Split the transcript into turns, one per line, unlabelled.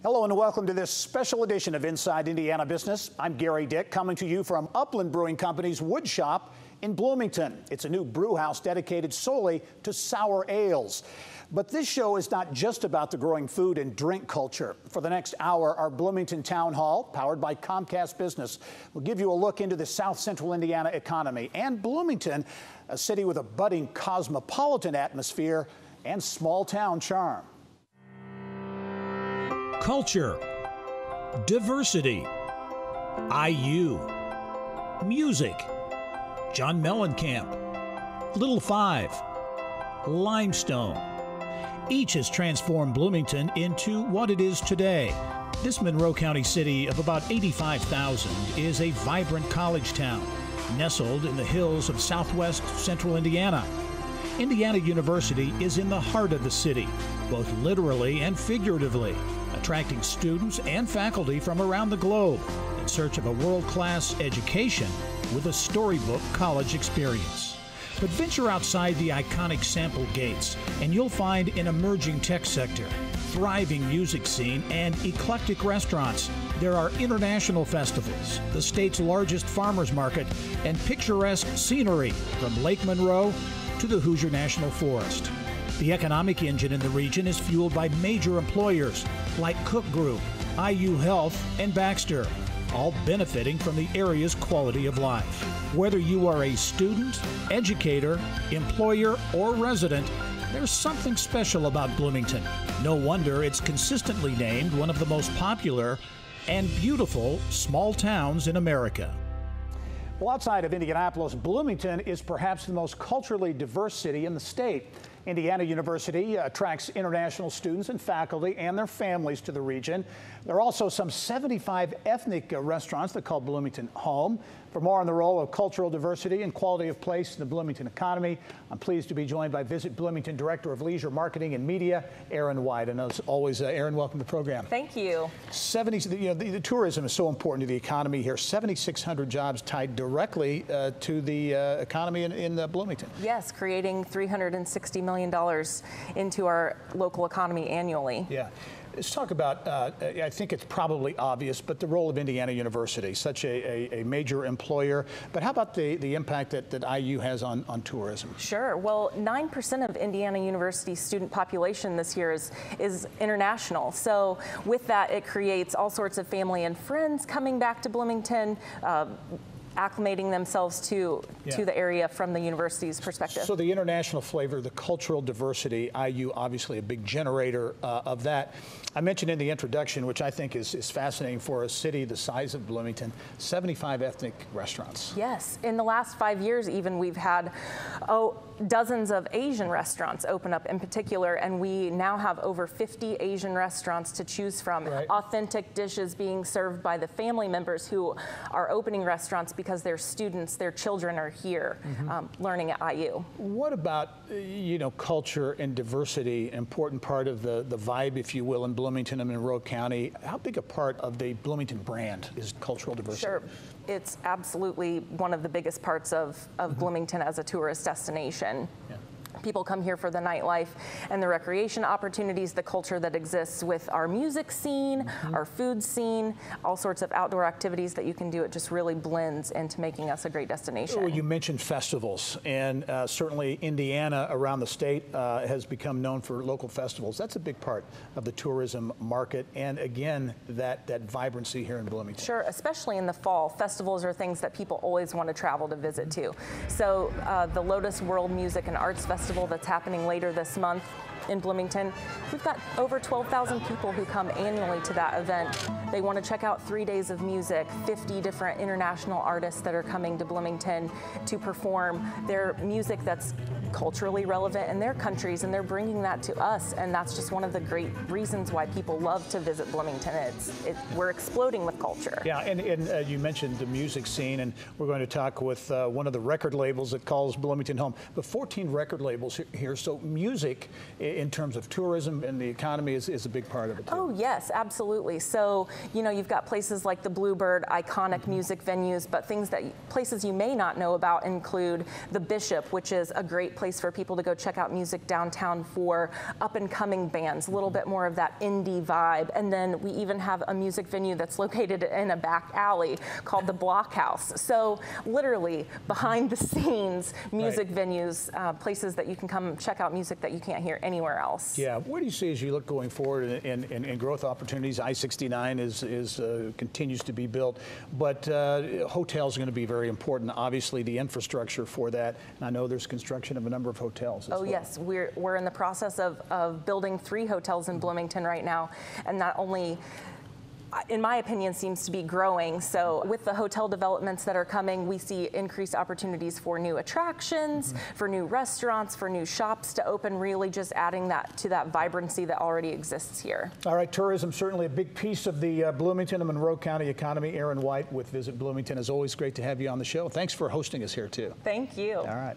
Hello and welcome to this special edition of Inside Indiana Business. I'm Gary Dick, coming to you from Upland Brewing Company's wood shop in Bloomington. It's a new brew house dedicated solely to sour ales. But this show is not just about the growing food and drink culture. For the next hour, our Bloomington Town Hall, powered by Comcast Business, will give you a look into the South Central Indiana economy and Bloomington, a city with a budding cosmopolitan atmosphere and small town charm.
Culture, diversity, IU, music, John Mellencamp, Little Five, limestone. Each has transformed Bloomington into what it is today. This Monroe County city of about 85,000 is a vibrant college town, nestled in the hills of southwest central Indiana. Indiana University is in the heart of the city, both literally and figuratively, attracting students and faculty from around the globe in search of a world-class education with a storybook college experience. But venture outside the iconic Sample Gates, and you'll find an emerging tech sector, thriving music scene, and eclectic restaurants. There are international festivals, the state's largest farmers market, and picturesque scenery from Lake Monroe to the Hoosier National Forest. The economic engine in the region is fueled by major employers like Cook Group, IU Health, and Baxter, all benefiting from the area's quality of life. Whether you are a student, educator, employer, or resident, there's something special about Bloomington. No wonder it's consistently named one of the most popular and beautiful small towns in America.
Well, outside of Indianapolis, Bloomington is perhaps the most culturally diverse city in the state. Indiana University attracts international students and faculty and their families to the region. There are also some 75 ethnic restaurants that call Bloomington home. For more on the role of cultural diversity and quality of place in the Bloomington economy, I'm pleased to be joined by Visit Bloomington Director of Leisure Marketing and Media, Erin White. And as always, Erin, welcome to the program.
Thank you.
The tourism is so important to the economy here. 7,600 jobs tied directly to the economy in Bloomington.
Yes, creating $360 million into our local economy annually.
Yeah. Let's talk about, I think it's probably obvious, but the role of Indiana University, such a major employer. But how about the impact that IU has on tourism?
Sure. Well, 9% of Indiana University's student population this year is international. So with that, it creates all sorts of family and friends coming back to Bloomington, acclimating themselves to the area from the university's perspective.
So the international flavor, the cultural diversity, IU obviously a big generator of that. I mentioned in the introduction, which I think is fascinating for a city the size of Bloomington, 75 ethnic restaurants.
Yes, in the last 5 years even, we've had dozens of Asian restaurants open up in particular, and we now have over 50 Asian restaurants to choose from. Right. Authentic dishes being served by the family members who are opening restaurants because their students, their children are here learning at IU.
What about, culture and diversity, important part of the vibe, if you will, in Bloomington and Monroe County? How big a part of the Bloomington brand is cultural diversity?
Sure. It's absolutely one of the biggest parts of Bloomington as a tourist destination. Yeah. People come here for the nightlife and the recreation opportunities, the culture that exists with our music scene, our food scene, all sorts of outdoor activities that you can do. It just really blends into making us a great destination.
Well, you mentioned festivals, and certainly Indiana around the state has become known for local festivals. That's a big part of the tourism market, and again, that vibrancy here in Bloomington.
Sure, especially in the fall. Festivals are things that people always want to travel to visit to. So the Lotus World Music and Arts Festival that's happening later this month in Bloomington. We've got over 12,000 people who come annually to that event. They want to check out 3 days of music, 50 different international artists that are coming to Bloomington to perform their music that's culturally relevant in their countries, and they're bringing that to us, and that's just one of the great reasons why people love to visit Bloomington. We're exploding with culture.
Yeah, and you mentioned the music scene, and we're going to talk with one of the record labels that calls Bloomington home. But 14 record labels here, so music in terms of tourism and the economy is a big part of it too.
Oh yes, absolutely. So you've got places like the Bluebird, iconic music venues, but places you may not know about include the Bishop, which is a great place place for people to go check out music downtown for up-and-coming bands, a little bit more of that indie vibe. And then we even have a music venue that's located in a back alley called the Blockhouse. So literally behind the scenes music venues, places that you can come check out music that you can't hear anywhere else.
Yeah, what do you see as you look going forward in growth opportunities? I-69 is continues to be built, but hotels are going to be very important. Obviously, the infrastructure for that. And I know there's construction of a number of hotels as well.
Yes, we're in the process of building 3 hotels in Bloomington right now, and not only, in my opinion, seems to be growing. So with the hotel developments that are coming, we see increased opportunities for new attractions, for new restaurants, for new shops to open, really just adding that to that vibrancy that already exists here. All
right, tourism certainly a big piece of the Bloomington and Monroe County economy. Aaron White with Visit Bloomington. As always, great to have you on the show. Thanks for hosting us here too.
Thank you.
All right.